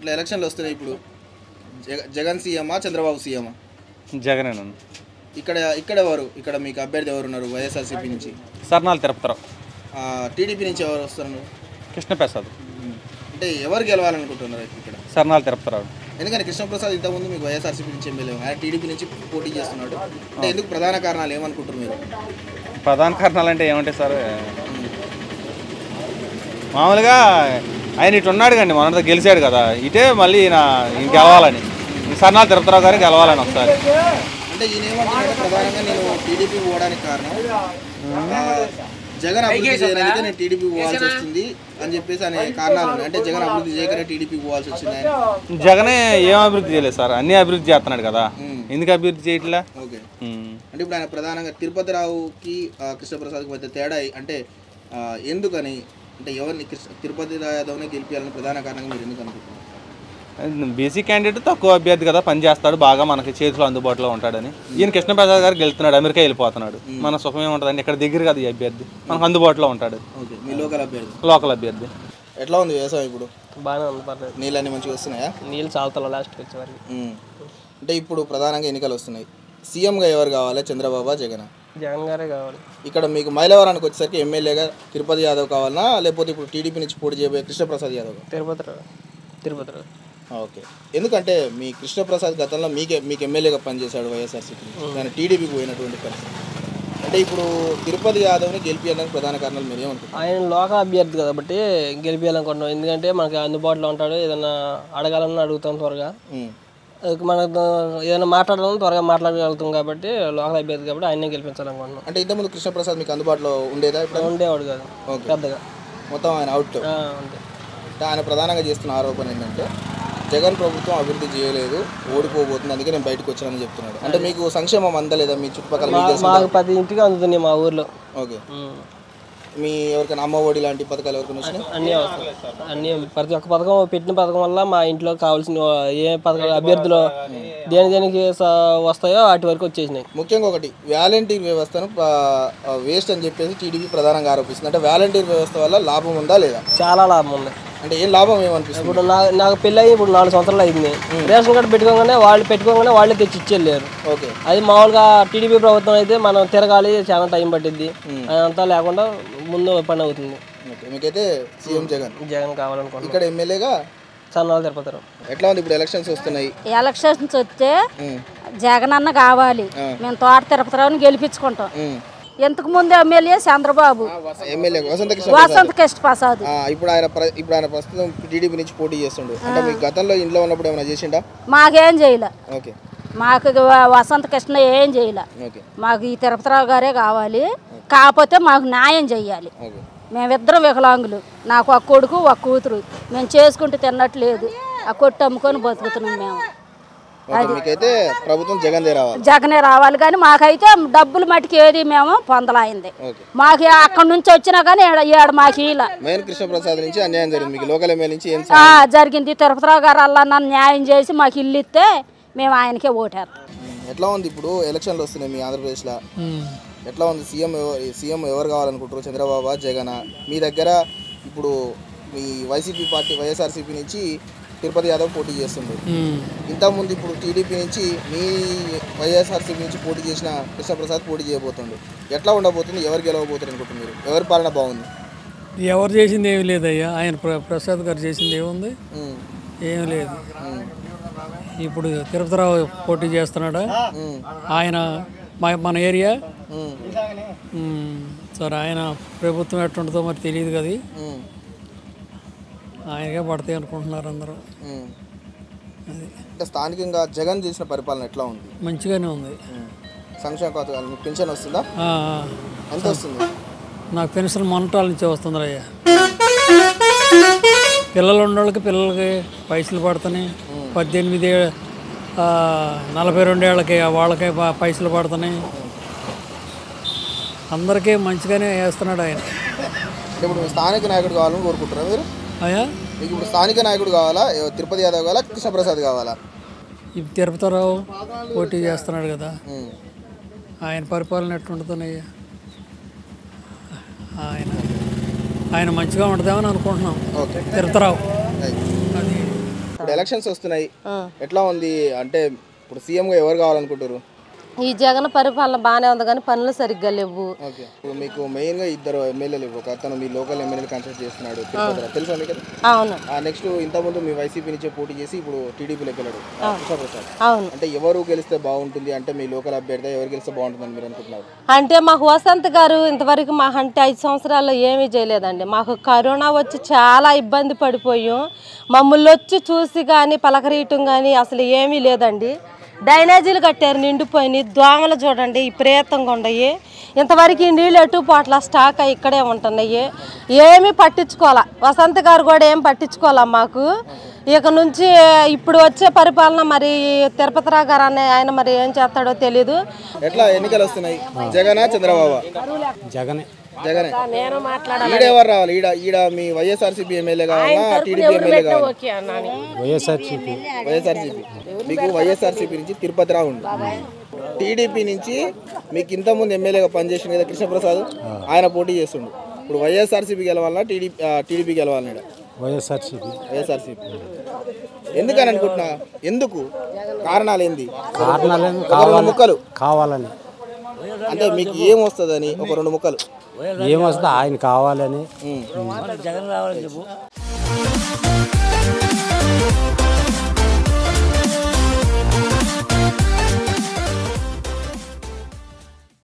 ఇట్లా ఎలక్షన్లు వస్తున్నాయి ఇప్పుడు. జగన్ సీఎమా చంద్రబాబు సీఎమా? జగనేనండి. ఇక్కడ ఎవరు, ఇక్కడ మీకు అభ్యర్థి ఎవరు ఉన్నారు వైఎస్ఆర్సీపీ నుంచి? సర్నాలు తిరుపతిరావు. టీడీపీ నుంచి ఎవరు వస్తున్నారు? కృష్ణప్రసాద్. అంటే ఎవరు గెలవాలనుకుంటున్నారు ఇక్కడ? సర్నాలు తిరుపతిరావు. ఎందుకని కృష్ణప్రసాద్ ఇంతకుముందు మీకు వైఎస్ఆర్సీపీ నుంచి ఎమ్మెల్యే, ఆయన టీడీపీ నుంచి పోటీ చేస్తున్నాడు అంటే ఎందుకు? ప్రధాన కారణాలు ఏమనుకుంటున్నారు మీరు? ప్రధాన కారణాలు అంటే ఏమంటాయి సార్, మామూలుగా ఆయన ఇటు ఉన్నాడు కండి, మొన్న గెలిచాడు కదా, ఇటే మళ్ళీ ఈయన గెలవాలని, సర్నాలు తిరుపతిరావు గారు గెలవాలని ఒకసారి. అంటే ఈయన ఏమంటున్నాడు, ప్రధానంగా నేను టీడీపీ పోవడానికి కారణం జగన్ అభివృద్ధి చేయడానికి నేను టీడీపీ పోవాల్సి వస్తుంది అని చెప్పేసి అనే కారణాలు ఉన్నాయి. అంటే జగన్ అభివృద్ధి చేయకనే టీడీపీ పోవాల్సి వచ్చింది. ఆయన జగనే ఏం అభివృద్ధి చేయలేదు సార్, అన్ని అభివృద్ధి చేస్తున్నాడు కదా, ఎందుకు అభివృద్ధి చేయట్లే? ఓకే. అంటే ఇప్పుడు ఆయన ప్రధానంగా తిరుపతిరావుకి కృష్ణప్రసాద్కి మధ్య తేడా అంటే ఎందుకని, అంటే ఎవరిని తిరుపతి యాదవ్ని గెలిపించాలని ప్రధాన కారణంగా మీరు ఎందుకు అనుకుంటున్నారు? బేసిక్ క్యాండిడేట్ తక్కువ అభ్యర్థి కదా, పని చేస్తాడు బాగా, మనకి చేతిలో అందుబాటులో ఉంటాడని. ఈయన కృష్ణప్రసాద్ గారు గెలుతున్నాడు, అమెరికా వెళ్ళిపోతున్నాడు, మన సుఖం ఏముంటుందండి, ఇక్కడ దగ్గర కదా ఈ అభ్యర్థి, మనకు అందుబాటులో ఉంటాడు. మీ లోకల్ అభ్యర్థి. ఎట్లా ఉంది వ్యవసాయం ఇప్పుడు? బాగానే ఉంది, పర్లేదు. నీళ్ళు అన్ని మంచిగా వస్తున్నాయా? నీళ్ళు చాలుతా లాస్ట్కి వచ్చేవారికి. అంటే ఇప్పుడు ప్రధానంగా ఎన్నికలు వస్తున్నాయి, సీఎంగా ఎవరు కావాలి, చంద్రబాబు జగన్? జగన్ గారే కావాలి. ఇక్కడ మీకు మైలవరానికి వచ్చేసరికి ఎమ్మెల్యేగా తిరుపతి యాదవ్ కావాలన్నా, లేకపోతే ఇప్పుడు టీడీపీ నుంచి పోటీ చేయబోయే కృష్ణప్రసాద్ యాదవ్? తిరుపతిరావు. ఓకే. ఎందుకంటే మీ కృష్ణప్రసాద్ గతంలో మీకు ఎమ్మెల్యేగా పనిచేశాడు వైఎస్ఆర్సీపీ, కానీ టీడీపీకి పోయినటువంటి పరిస్థితి. అంటే ఇప్పుడు తిరుపతి యాదవ్ని గెలిపించడానికి ప్రధాన కారణాలు మీరు ఏమనుకుంటున్నారు? ఆయన లోకల్ అభ్యర్థి కాబట్టి గెలిపించాలనుకుంటున్నాం, ఎందుకంటే మనకి అందుబాటులో ఉంటాడు, ఏదైనా అడగాలన్నా అడుగుతాం త్వరగా, మనకు ఏదైనా మాట్లాడాలని త్వరగా మాట్లాడగలుగుతాం కాబట్టి లోకల్ అభ్యర్థి కాబట్టి ఆయనే గెలిపించాలనుకుంటున్నాం. అంటే ఇంతకుముందు కృష్ణప్రసాద్ మీకు అందుబాటులో ఉండేదా? ఉండేవాడు కాదు పెద్దగా, మొత్తం ఆయన అవుట్. అంటే ఆయన ప్రధానంగా చేస్తున్న ఆరోపణ ఏంటంటే జగన్ ప్రభుత్వం అభివృద్ధి చేయలేదు, ఓడిపోబోతుంది, అందుకే నేను బయటకు వచ్చానని చెప్తున్నాడు. అంటే మీకు సంక్షేమం అందలేదా మీ చుట్టుపక్కల? మాకు 10 ఇంటికి అందుతున్నాయి మా ఊర్లో. ఓకే. మీ ఎవరికైనా అమ్మ ఒడి లాంటి పథకాలు ఎవరికైనా వచ్చినాయి? అన్నీ ప్రతి ఒక్క పథకం పెట్టిన పథకం వల్ల మా ఇంట్లో కావాల్సిన ఏ పథకాలు అభ్యర్థులు దేనికి వస్తాయో వాటి వరకు వచ్చేసినాయి. ముఖ్యంగా ఒకటి వాలంటీర్ వ్యవస్థను వేస్ట్ అని చెప్పేసి టీడీపీ ప్రధానంగా ఆరోపిస్తుంది. అంటే వాలంటీర్ వ్యవస్థ వల్ల లాభం ఉందా లేదా? చాలా లాభం ఉంది. అంటే ఏం లాభం ఏమనిపిస్తుంది? ఇప్పుడు నాకు పెళ్ళి అయ్యి ఇప్పుడు 4 సంవత్సరాలు అయింది. రేషన్ కార్డు పెట్టుకోగానే వాళ్ళే తెచ్చి ఇచ్చేళ్ళారు. ఓకే. అది మామూలుగా టీడీపీ ప్రభుత్వం అయితే మనం తిరగాలి, చాలా టైం పట్టిద్ది, అదంతా లేకుండా ముందు పని అవుతుంది. మీకైతే సీఎం జగన్ కావాలనుకుంటున్నాను. ఇక్కడ ఎమ్మెల్యేగా సన్నాలు తిరుపతిరావు. ఎట్లా ఉంది ఇప్పుడు ఎలక్షన్స్ వస్తున్నాయి? ఎలక్షన్స్ వస్తే జగన్ అన్న కావాలి, మేము తోట తిరుపతిరావుని గెలిపించుకుంటాం. ఇంతకు ముందు ఎమ్మెల్యే చంద్రబాబు, ఎమ్మెల్యే వసంత కృష్ణప్రసాద్. ఇప్పుడు ఆయన ప్రస్తుతం టీడీపీ నుంచి పోటీ చేస్తుండు. అంటే మీ గతంలో ఇంట్లో ఉన్నప్పుడు ఏమైనా చేసిండా? మాకేం చేయలే. ఓకే. మాకు వసంత కృష్ణ ఏం చేయలే. మాకు ఈ తిరుపతిరావు గారే కావాలి, కాకపోతే మాకు న్యాయం చెయ్యాలి. మేమిద్దరం వికలాంగులు, నాకు ఒక కొడుకు ఒక కూతురు, మేము చేసుకుంటూ తిన్నట్లేదు, ఆ కొట్టు అమ్ముకొని బతుకుతున్నాం మేము. మీకైతే ప్రభుత్వం జగనే రావాలి, కానీ మాకైతే డబ్బులు మటుకు ఏది మేము పొందలాయింది. మాకు అక్కడ నుంచి వచ్చినా కానీ మాకు ఇలా కృష్ణప్రసాద్ నుంచి అన్యాయం జరిగింది. మీకు లోకల్ ఎమ్మెల్యే నుంచి జరిగింది. తిరుపతిరావు గారు అలా నన్ను న్యాయం చేసి మాకు ఇల్లు ఇస్తే మేము ఆయనకే ఓటేస్తాం. ఎట్లా ఉంది ఇప్పుడు ఎలక్షన్లు వస్తున్నాయి మీ ఆంధ్రప్రదేశ్లో? ఎట్లా ఉంది? సీఎం ఎవరు కావాలనుకుంటారు, చంద్రబాబు జగన్? మీ దగ్గర ఇప్పుడు మీ వైసీపీ పార్టీ వైఎస్ఆర్సీపీ నుంచి తిరుపతి యాదవ్ పోటీ చేస్తుండ్రు. ఇంతకుముందు ఇప్పుడు టీడీపీ నుంచి మీ వైఎస్ఆర్సీపీ నుంచి పోటీ చేసిన కృష్ణప్రసాద్ పోటీ చేయబోతుండ్రు. ఎట్లా ఉండబోతుంది? ఎవరు గెలవబోతారు అనుకుంటున్నారు? ఎవరి పాలన బాగుంది? ఎవరు చేసింది ఏమి లేదయ్యా, ఆయన ప్రసాద్ గారు చేసింది ఏముంది? ఏం లేదు. ఇప్పుడు తిరుపతిరావు పోటీ చేస్తున్నాడా? ఆయన మన ఏరియా సరే, ఆయన ప్రభుత్వం ఎట్టుంటుందో మరి తెలియదు కదా, ఆయనకే పడతాయి అనుకుంటున్నారు అందరూ. అంటే స్థానికంగా జగన్ చేసిన పరిపాలన ఎట్లా ఉంది? మంచిగానే ఉంది. సంక్షేమ పథకాలు పెన్షన్ వస్తుందా? ఎంత వస్తుంది? నాకు పెన్షన్ మొన్నటాల నుంచే వస్తుంది అయ్యా. పిల్లలు ఉన్నోళ్ళకి పైసలు పడుతున్నాయి. 18 42 ఏళ్ళకి వాళ్ళకే పైసలు పడుతున్నాయి. అందరికీ మంచిగానే వేస్తున్నాడు ఆయన. ఇప్పుడు స్థానిక నాయకుడు కావాలని కోరుకుంటారా మీరు? అయ్యా, మీకు ఇప్పుడు స్థానిక నాయకుడు కావాలా, తిరుపతి యాదవ్ కావాలా, కృష్ణప్రసాద్ కావాలా? ఇప్పుడు తిరుపతిరావు పోటీ చేస్తున్నాడు కదా, ఆయన పరిపాలన ఎట్టుంటుందయ్యా? ఆయన మంచిగా ఉంటుందేమని అనుకుంటున్నాం. తిరుపతిరావు. ఇప్పుడు ఎలక్షన్స్ వస్తున్నాయి, ఎట్లా ఉంది అంటే ఇప్పుడు సీఎంగా ఎవరు కావాలనుకుంటారు? ఈ జగన్ పరిపాలన బాగానే ఉంది కానీ పనులు సరిగ్గా లేవు. ఓకే, ఇప్పుడు మీకు మెయిన్గా ఇద్దరు ఎమ్మెల్యేలు, ఒక అతను మీ లోకల్ ఎమ్మెల్యేలు కన్సల్ట్ చేస్తున్నాడు, తెలుసా మీకు? అవును. నెక్స్ట్ ఇంతకుముందు మీ వైసీపీ నుంచే పోటీ చేసి ఇప్పుడు టీడీపీలోకి వెళ్ళాడు కృష్ణప్రసాద్. అవును. అంటే ఎవరు గెలిస్తే బాగుంటుంది, అంటే మీ లోకల్ అభ్యర్థి ఎవరు గెలిస్తే బాగుంటుందని మీరు అనుకుంటున్నారు? అంటే మాకు వసంత్ గారు ఇంతవరకు మా అంటే 5 సంవత్సరాల్లో ఏమీ చేయలేదండి. మాకు కరోనా వచ్చి చాలా ఇబ్బంది పడిపోయాం. మమ్మల్ని వచ్చి చూసి కానీ పలకరీయటం కానీ అసలు ఏమీ లేదండి. డ్రైనేజీలు కట్టారు నిండిపోయినాయి, దోమలు చూడండి విపరీతంగా ఉన్నాయి. ఇంతవరకు ఈ నీళ్ళు ఎటు పోట్ల స్టాక్ ఇక్కడే ఉంటున్నాయి, ఏమీ పట్టించుకోవాలా. వసంత్ గారు కూడా ఏం పట్టించుకోవాలా మాకు. ఇక నుంచి ఇప్పుడు వచ్చే పరిపాలన మరి తిరుపతి రావు గారు అనే ఆయన మరి ఏం చేస్తాడో తెలీదు. ఎట్లా ఎన్నికలు వస్తున్నాయి, జగనా చంద్రబాబు? జగనే. జగనే. ఈడెవరు రావాలి? ఈడ మీ వైఎస్ఆర్సీపీ ఎమ్మెల్యే కావాలా, టీడీపీ ఎమ్మెల్యే కావాలా? వైఎస్ఆర్సీపీ. వైఎస్ఆర్సీపీ. మీకు వైఎస్ఆర్సీపీ నుంచి తిరుపతి రావు ఉంది, టీడీపీ నుంచి మీకు ఇంతకుముందు ఎమ్మెల్యేగా పనిచేసింది కదా కృష్ణప్రసాద్, ఆయన పోటీ చేస్తుండు. ఇప్పుడు వైఎస్ఆర్సీపీ గెలవాలన్నా టీడీపీ గెలవాలన్నా? వైఎస్ఆర్సీపీ. వైఎస్ఆర్సీపీ. ఎందుకని అనుకుంటున్నా? ఎందుకు కారణాలు ఏంది? కారణాలు ముక్కలు కావాలని. అంటే మీకు ఏం వస్తుందని ఒక 2 ముక్కలు ఏమొస్తుందో ఆయన కావాలని. జగన్ రావాలని చెప్పు.